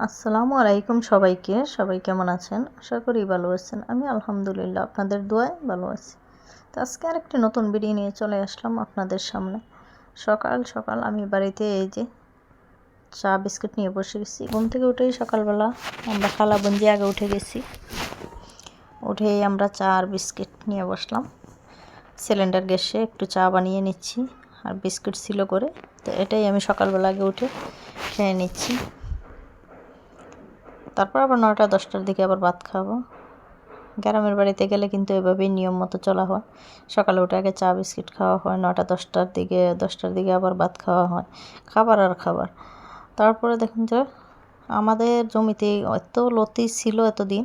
আসসালামু আলাইকুম সবাইকে। সবাই কেমন আছেন? আশা করি ভালো আছেন। আমি আলহামদুলিল্লাহ আপনাদের দোয়ায় ভালো আছি। তো আজকে আরেকটি নতুন ভিডিও নিয়ে চলে আসলাম আপনাদের সামনে। সকাল সকাল আমি বাড়িতে এই যে চা বিস্কুট নিয়ে বসে গেছি। ঘুম থেকে উঠেই সকালবেলা আমরা খালা বোনজি আগে উঠে গেছি। উঠেই আমরা চা আর বিস্কিট নিয়ে বসলাম। সিলিন্ডার গ্যাসে একটু চা বানিয়ে নিচ্ছি আর বিস্কুট ছিল করে। তো এটাই আমি সকালবেলা আগে উঠে খেয়ে নিচ্ছি। তারপর আবার 9টা-10টার দিকে আবার ভাত খাবো। গ্রামের বাড়িতে গেলে কিন্তু এভাবেই নিয়ম মতো চলা হয়। সকালে উঠে আগে চা বিস্কিট খাওয়া হয়, 9টা-10টার দিকে আবার ভাত খাওয়া হয়। খাবার আর খাবার। তারপরে দেখুন যে আমাদের জমিতে এত লতি ছিল এতদিন,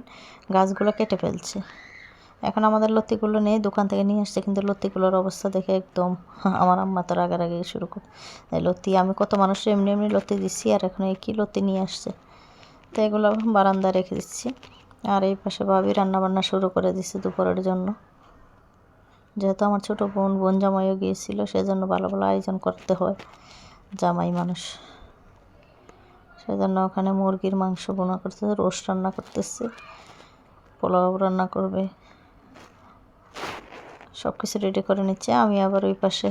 গাছগুলো কেটে ফেলছে। এখন আমাদের লতিগুলো নেই, দোকান থেকে নিয়ে আসছে, কিন্তু লতিগুলোর অবস্থা দেখে একদম আমার আম্মা তো রাগারাগি শুরু করে। লতি আমি কত মানুষের এমনি এমনি লতি দিচ্ছি, আর এখন এই কী লতি নিয়ে আসছে। তো এগুলো বারান্দায় রেখে দিচ্ছি। আর এই পাশে ভাবি রান্নাবান্না শুরু করে দিচ্ছে দুপুরের জন্য। যেহেতু আমার ছোটো বোন জামাইও গিয়েছিল, সেজন্য ভালো ভালো আয়োজন করতে হয়, জামাই মানুষ। সেজন্য ওখানে মুরগির মাংস বোনা করতেছে, রোস্ট রান্না করতেছে, পোলাও রান্না করবে, সব কিছু রেডি করে নিচ্ছে। আমি আবার ওই পাশে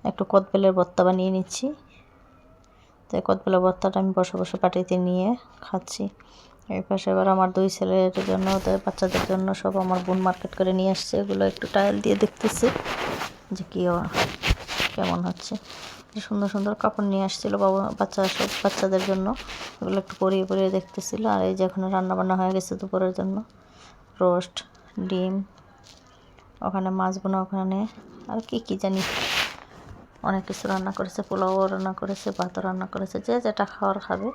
একটু কদবেলের ভর্তা বানিয়ে নিচ্ছি। তো কদবেলের ভর্তাটা আমি বসে বসে পাটিতে নিয়ে খাচ্ছি। এই পাশে এবার আমার 2 ছেলের জন্য, ওদের বাচ্চাদের জন্য সব আমার বোন মার্কেট করে নিয়ে আসছে। এগুলো একটু ট্রায়াল দিয়ে দেখতেছি যে কী কেমন হচ্ছে। সুন্দর সুন্দর কাপড় নিয়ে আসছিলো বাচ্চাদের জন্য, এগুলো একটু পরিয়ে পরিয়ে দেখতেছিল। আর এই যে এখন রান্নাবান্না হয়ে গেছে দুপুরের জন্য। রোস্ট, ডিম, ওখানে মাছ বোনা, ওখানে আর কি জানি অনেক কিছু রান্না করেছে, পোলাও রান্না করেছে, ভাতও রান্না করেছে, যে যেটা খাওয়ার খাবে।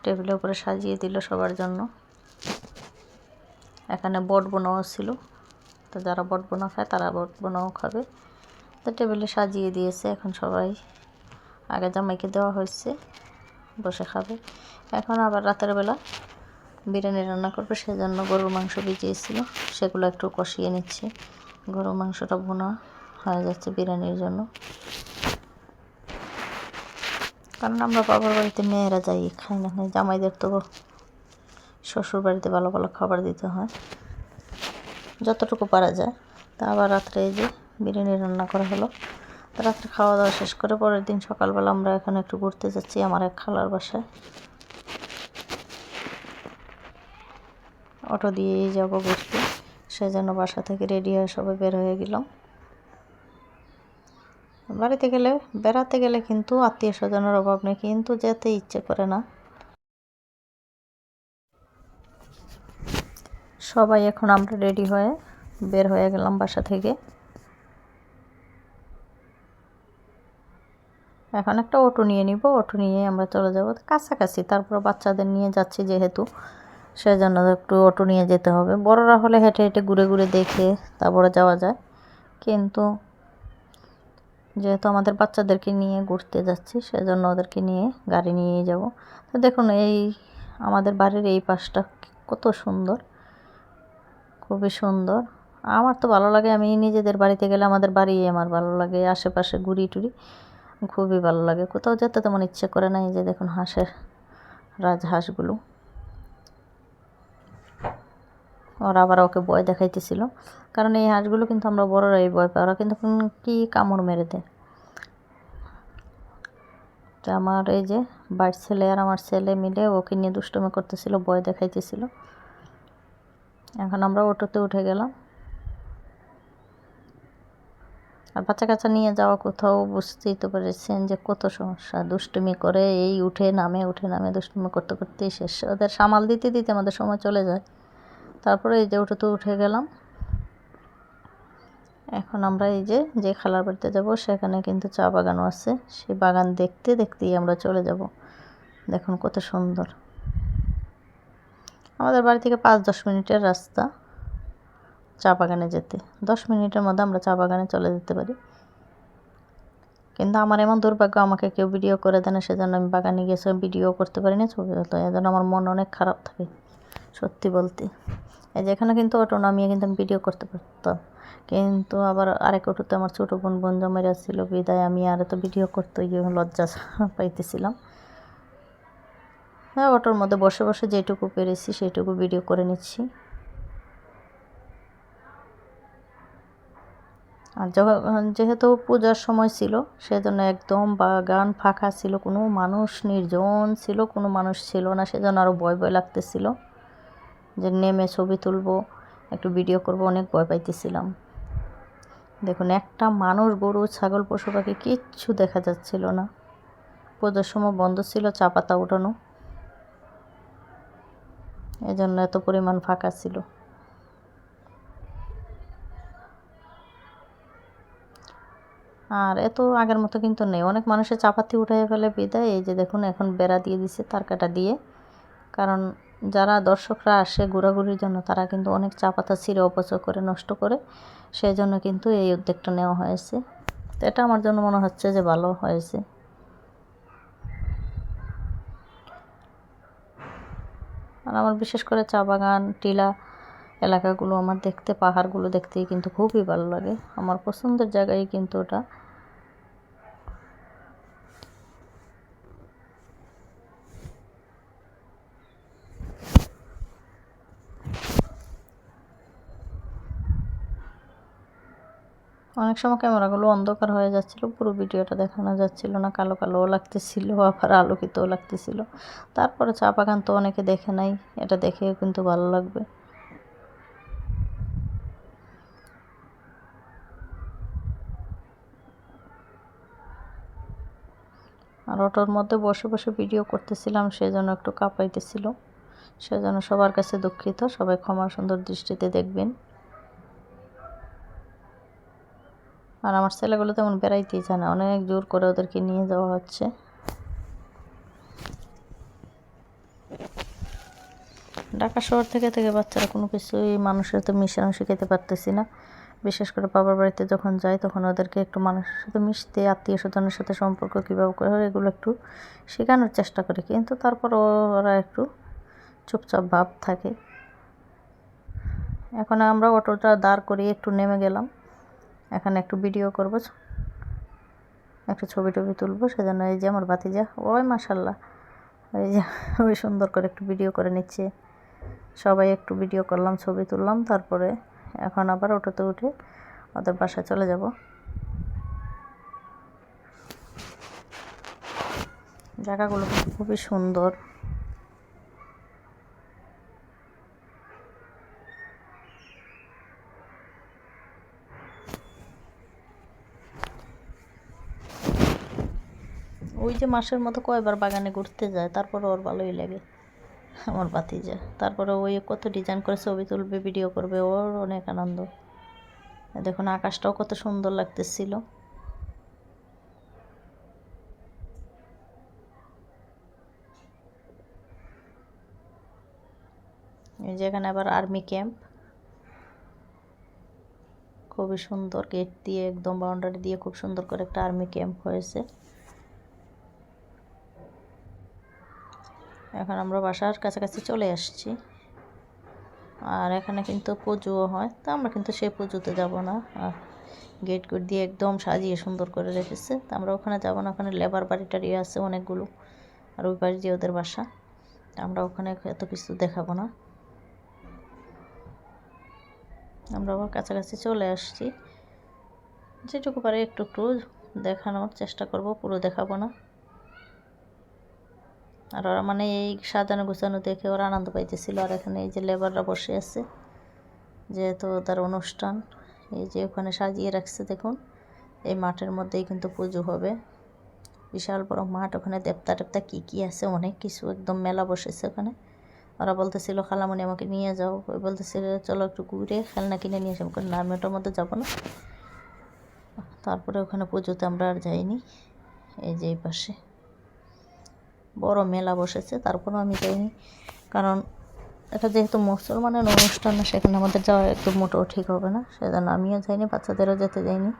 টেবিলের উপরে সাজিয়ে দিল সবার জন্য। এখানে বট বোনাও ছিল, তো যারা বট বোনা খায় তারা বট বোনাও খাবে। তো টেবিলে সাজিয়ে দিয়েছে। এখন সবাই, আগে জামাইকে দেওয়া হয়েছে, বসে খাবে। এখন আবার রাতের বেলা বিরিয়ানি রান্না করবে, সেজন্য গরুর মাংস ভিজিয়েছিল, সেগুলো একটু কষিয়ে নিচ্ছি। গরুর মাংসটা বোনা হয়ে যাচ্ছে বিরিয়ানির জন্য। কারণ আমরা বাবার বাড়িতে মেয়েরা যাই, খাই না খাই, জামাইদের তো শ্বশুর বাড়িতে ভালো ভালো খাবার দিতে হয় যতটুকু পারা যায়। তা আবার রাত্রে এই যে বিরিয়ানি রান্না করা হলো। রাত্রে খাওয়া দাওয়া শেষ করে পরের দিন সকালবেলা আমরা এখানে একটু ঘুরতে যাচ্ছি আমার এক খালার বাসায়। অটো দিয়েই যাবো ঘুরতে, সেজন্য বাসা থেকে রেডি হয়ে সবাই বের হয়ে গেলাম। বেড়াতে গেলে কিন্তু আত্মীয় স্বজনের অভাব নেই, কিন্তু যেতে ইচ্ছে করে না। সবাই এখন আমরা রেডি হয়ে বের হয়ে গেলাম বাসা থেকে। এখন একটা অটো নিয়ে নিব, অটো নিয়ে আমরা চলে যাব কাছাকাছি। তারপর বাচ্চাদের নিয়ে যাচ্ছি যেহেতু, সেজন্য একটু অটো নিয়ে যেতে হবে। বড়রা হলে হেঁটে হেঁটে ঘুরে ঘুরে দেখে তারপরে যাওয়া যায়, কিন্তু যেহেতু আমাদের বাচ্চাদেরকে নিয়ে ঘুরতে যাচ্ছি, সেজন্য ওদেরকে নিয়ে গাড়ি নিয়েই যাব। তো দেখুন এই আমাদের বাড়ির এই পাশটা কত সুন্দর, খুবই সুন্দর। আমার তো ভালো লাগে, আমি নিজেদের বাড়িতে গেলে আমাদের বাড়ি আমার ভালো লাগে। আশেপাশে ঘুরি টুরি খুবই ভালো লাগে। কোথাও যেতে তেমন ইচ্ছে করে না। এই যে দেখুন রাজহাঁসগুলো, ওরা আবার ওকে ভয় দেখাইতেছিল, কারণ এই হাঁসগুলো কিন্তু আমরা বড়রাই ভয় পাই, ওরা কিন্তু কি কামড় মেরে দেয়। তো আমার এই যে বাড়ির ছেলে আর আমার ছেলে মিলে ওকে নিয়ে দুষ্টুমি করতেছিল, ভয় দেখাইতেছিল। এখন আমরা অটোতে উঠে গেলাম। আর বাচ্চা কাচ্চা নিয়ে যাওয়া কোথাও, বুঝতেই তো পেরেছেন যে কত সমস্যা। দুষ্টুমি করে এই উঠে নামে দুষ্টুমি করতে করতেই শেষ। ওদের সামাল দিতে দিতে আমাদের সময় চলে যায়। তারপরে এই যে অটোতে উঠে গেলাম। এখন আমরা এই যে খালার বাড়িতে যাব, সেখানে কিন্তু চা বাগানও আছে। সেই বাগান দেখতে দেখতেই আমরা চলে যাব। দেখুন কত সুন্দর। আমাদের বাড়ি থেকে 5-10 মিনিটের রাস্তা চা বাগানে যেতে। 10 মিনিটের মধ্যে আমরা চা বাগানে চলে যেতে পারি। কিন্তু আমার এমন দুর্ভাগ্য, আমাকে কেউ ভিডিও করে দেয় না, সেজন্য আমি বাগানে গিয়ে ভিডিও করতে পারি না, ছবি তুলতে। এই জন্য আমার মন অনেক খারাপ থাকে সত্যি বলতে। এই যে এখানে কিন্তু অটো নামিয়ে কিন্তু আমি ভিডিও করতে পারতাম, কিন্তু আবার আরেক অটোতে আমার ছোটো বোন জামাইরা ছিল, বিদায় আমি আর তো ভিডিও করতে গিয়ে লজ্জা পাইতেছিলাম। হ্যাঁ, অটোর মধ্যে বসে বসে যেটুকু পেরেছি সেইটুকু ভিডিও করে নিচ্ছি। আর যখন যেহেতু পূজার সময় ছিল সেজন্য একদম বাগান ফাঁকা ছিল, কোনো মানুষ নির্জন ছিল, কোনো মানুষ ছিল না, সেজন্য আরও ভয় ভয় লাগতেছিল যে নেমে ছবি তুলবো, একটু ভিডিও করব, অনেক ভয় পাইতেছিলাম। দেখুন, একটা মানুষ, গরু, ছাগল, পশু পাখি কিচ্ছু দেখা যাচ্ছিল না। পূজার সময় বন্ধ ছিল চা পাতা উঠানো, এজন্য এত পরিমাণ ফাঁকা ছিল। আর এত আগের মতো কিন্তু নেই, অনেক মানুষের চাপাতি উঠাই ফেলে বিদায়। এই যে দেখুন, এখন বেড়া দিয়ে দিছে তার কাটা দিয়ে, কারণ যারা দর্শকরা আসে ঘোরাঘুরির জন্য তারা কিন্তু অনেক চা পাতা ছিঁড়ে অপচয় করে, নষ্ট করে, সেই জন্য কিন্তু এই উদ্যোগটা নেওয়া হয়েছে। তো এটা আমার জন্য মনে হচ্ছে যে ভালো হয়েছে। আর আমার বিশেষ করে চা বাগান, টিলা এলাকাগুলো আমার দেখতে, পাহাড়গুলো দেখতেই কিন্তু খুবই ভালো লাগে। আমার পছন্দের জায়গায় কিন্তু ওটা। অনেক সময় ক্যামেরাগুলো অন্ধকার হয়ে যাচ্ছিল, পুরো ভিডিওটা দেখানো যাচ্ছিল না, কালো কালোও লাগতেছিল, আবার আলোকিতও লাগতেছিল। তারপরে চা বাগান তো অনেকে দেখে নাই, এটা দেখে কিন্তু ভালো লাগবে। আর অটোর মধ্যে বসে বসে ভিডিও করতেছিলাম, সেজন্য একটু কাঁপাইতেছিল, সেজন্য সবার কাছে দুঃখিত, সবাই ক্ষমা সুন্দর দৃষ্টিতে দেখবেন। আর আমার ছেলেগুলো তেমন বেড়াইতেই চায় না, অনেক জোর করে ওদেরকে নিয়ে যাওয়া হচ্ছে। ঢাকা শহর থেকে থেকে বাচ্চারা কোনো কিছুই মানুষের সাথে মিশানো শিখাইতে পারতেছি না। বিশেষ করে বাবার বাড়িতে যখন যাই তখন ওদেরকে একটু মানুষের সাথে মিশতে, আত্মীয় স্বজনের সাথে সম্পর্ক কীভাবে করে এগুলো একটু শেখানোর চেষ্টা করি, কিন্তু তারপর ওরা একটু চুপচাপ ভাব থাকে। এখন আমরা অটোটা দাঁড় করিয়ে একটু নেমে গেলাম, এখানে একটু ভিডিও করব, একটু ছবি টবি তুলবো, সেজন্য এই যে আমার ভাতিজা, ওই মাশাল্লাহ, এই যে ওই সুন্দর করে একটু ভিডিও করে নিচ্ছে। সবাই একটু ভিডিও করলাম, ছবি তুললাম, তারপরে এখন আবার অটোতে উঠে ওদের বাসায় চলে যাব। জায়গাগুলো খুবই সুন্দর। ওই যে মাসের মতো কয়বার বাগানে ঘুরতে যায়, তারপরে ওর ভালোই লাগে আমার ভাতিজা। তারপরে ওই কত ডিজাইন করে ছবি তুলবে, ভিডিও করবে, ওর অনেক আনন্দ। দেখুন, আকাশটাও কত সুন্দর লাগতেছিল। এই যে এখানে আবার আর্মি ক্যাম্প, খুবই সুন্দর, গেট দিয়ে একদম বাউন্ডারি দিয়ে খুব সুন্দর করে একটা আর্মি ক্যাম্প হয়েছে। এখন আমরা বাসার কাছাকাছি চলে আসছি। আর এখানে কিন্তু পুজোও হয়, তো আমরা কিন্তু সেই পুজোতে যাব না। গেট দিয়ে একদম সাজিয়ে সুন্দর করে রেখেছে, তো আমরা ওখানে যাব না। ওখানে লেবার বাড়ি টাড়ি আছে অনেকগুলো, আর ওই বাড়ি দিয়ে ওদের বাসা, আমরা ওখানে এত কিছু দেখাবো না। আমরা আবার কাছাকাছি চলে আসছি, যেটুকু পারে একটু একটু দেখানোর চেষ্টা করব, পুরো দেখাবো না। আর ওরা মানে এই সাজানো গুছানো দেখে ওরা আনন্দ পাইতেছিল। আর এখানে এই যে লেবাররা বসে আছে, যেহেতু তার অনুষ্ঠান, এই যে ওখানে সাজিয়ে রাখছে দেখুন। এই মাঠের মধ্যেই কিন্তু পুজো হবে, বিশাল বড় মাঠ, ওখানে দেবতা টেবতা কী কী আছে অনেক কিছু, একদম মেলা বসেছে ওখানে। ওরা বলতেছিল খালামণি আমাকে নিয়ে যাও, ওই বলতেছিল চলো একটু ঘুরে খেলনা কিনে নিয়ে আসবো, না আমি ওটার মধ্যে যাবো না। তারপরে ওখানে পুজোতে আমরা আর যাইনি। এই যে এই পাশে বড় মেলা বসেছে, তারপরেও আমি যাইনি, কারণ এটা যেহেতু মুসলমানের অনুষ্ঠান না, সেখানে আমাদের যাওয়া একদম মোটেও ঠিক হবে না, সেজন্য আমিও যাইনি, বাচ্চাদেরও যেতে যাইনি।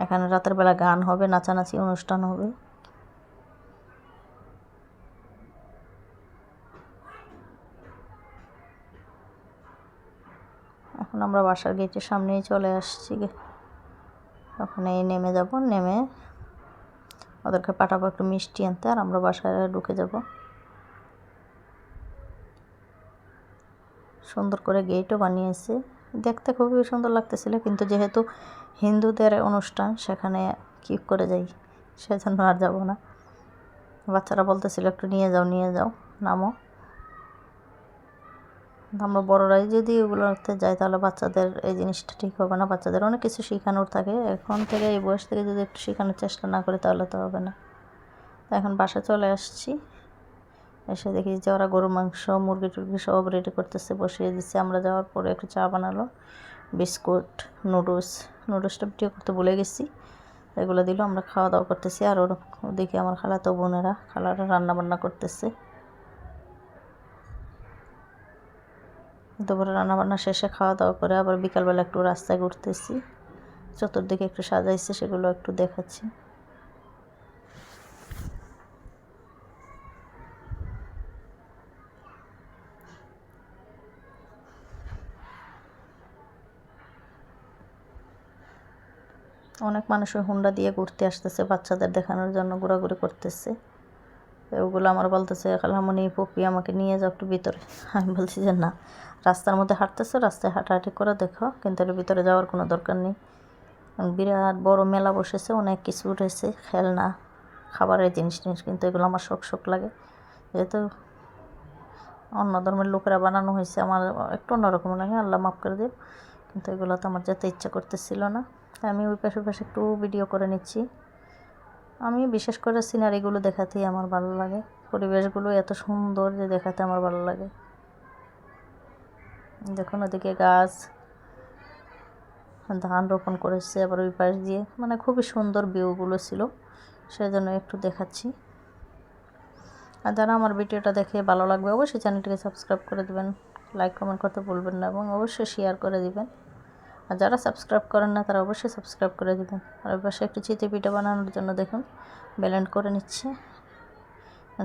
এখানে রাতের বেলা গান হবে, নাচানাচি অনুষ্ঠান হবে। এখন আমরা বাসার গেটের সামনেই চলে আসছি, ওখানে নেমে যাব, নেমে ওদেরকে পাঠাবো একটু মিষ্টি আনতে, আর আমরা বাসায় ঢুকে যাব। সুন্দর করে গেটও বানিয়েছে, দেখতে খুবই সুন্দর লাগতেছিল, কিন্তু যেহেতু হিন্দুদের অনুষ্ঠান সেখানে কী করে যাই, সেজন্য আর যাব না। বাচ্চারা বলতেছিল একটু নিয়ে যাও নামো। আমরা বড়রাই যদি ওগুলোতে যাই তাহলে বাচ্চাদের এই জিনিসটা ঠিক হবে না। বাচ্চাদের অনেক কিছু শেখানোর থাকে, এখন থেকে এই বয়স থেকে যদি একটু শেখানোর চেষ্টা না করি তাহলে তো হবে না। এখন বাসায় চলে আসছি, এসে দেখি যে ওরা গরু মাংস মুরগি টুরগি সব রেডি করতেছে, বসিয়ে দিচ্ছে। আমরা যাওয়ার পরে একটু চা বানালো, বিস্কুট, নুডলসটা ভিডিও করতে ভুলে গেছি, এগুলো দিল। আমরা খাওয়া দাওয়া করতেছি, আর ওদিকে আমার খালাতো বোনেরা রান্না বান্না করতেছে। দুপুরে রান্নাবান্না শেষে খাওয়া দাওয়া করে আবার বিকালবেলা একটু রাস্তায় ঘুরতেছি, চতুর্দিকে একটু সাজাইছে সেগুলো একটু দেখাচ্ছি। অনেক মানুষ ওই হুন্ডা দিয়ে ঘুরতে আসতেছে, বাচ্চাদের দেখানোর জন্য ঘোরাঘুরি করতেছে। ওগুলো আমার বলতেছে, খালামণি পপি আমাকে নিয়ে যাও একটু ভিতরে। আমি বলছি যে না, রাস্তার মধ্যে হাঁটতেছে, রাস্তায় হাঁটাহাঁটি করে দেখো, কিন্তু এর ভিতরে যাওয়ার কোনো দরকার নেই। বিরাট বড় মেলা বসেছে, অনেক কিছু উঠেছে, খেলনা, খাবারের জিনিস, কিন্তু এগুলো আমার শখ লাগে, যেহেতু অন্য ধর্মের লোকেরা বানানো হয়েছে, আমার একটু অন্যরকম লাগে, আল্লাহ মাফ করে দেব। কিন্তু এগুলো তো আমার যেতে ইচ্ছা করতেছিল না, তাই আমি ওই পাশে একটু ভিডিও করে নিচ্ছি। আমি বিশেষ করে সিনারিগুলো দেখাতেই আমার ভালো লাগে, পরিবেশগুলো এত সুন্দর যে দেখাতে আমার ভালো লাগে। দেখুন ওদিকে গাছ, ধান রোপণ করেছে, আবার ওই পাশ দিয়ে মানে খুবই সুন্দর ভিউগুলো ছিল, সেজন্য একটু দেখাচ্ছি। আর যারা আমার ভিডিওটা দেখে ভালো লাগবে অবশ্যই চ্যানেলটিকে সাবস্ক্রাইব করে দেবেন, লাইক কমেন্ট করতে ভুলবেন না, এবং অবশ্যই শেয়ার করে দিবেন। আর যারা সাবস্ক্রাইব করেন না তারা অবশ্যই সাবস্ক্রাইব করে দেবেন। আর ওই পাশে একটু চিতই পিঠা বানানোর জন্য দেখুন ব্লেন্ড করে নিচ্ছে।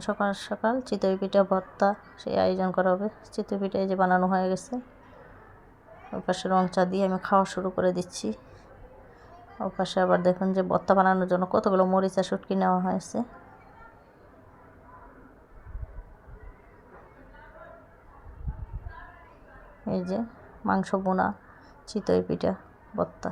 সকাল সকাল চিতই পিঠা ভর্তা সেই আয়োজন করা হবে। চিতই পিঠা এই যে বানানো হয়ে গেছে, ওই পাশে রং চা দিয়ে আমি খাওয়া শুরু করে দিচ্ছি। ওই পাশে আবার দেখুন যে ভর্তা বানানোর জন্য কতগুলো মরিচ আর শুটকি নেওয়া হয়েছে। এই যে মাংস বোনা, চিতই পিঠা, ভর্তা।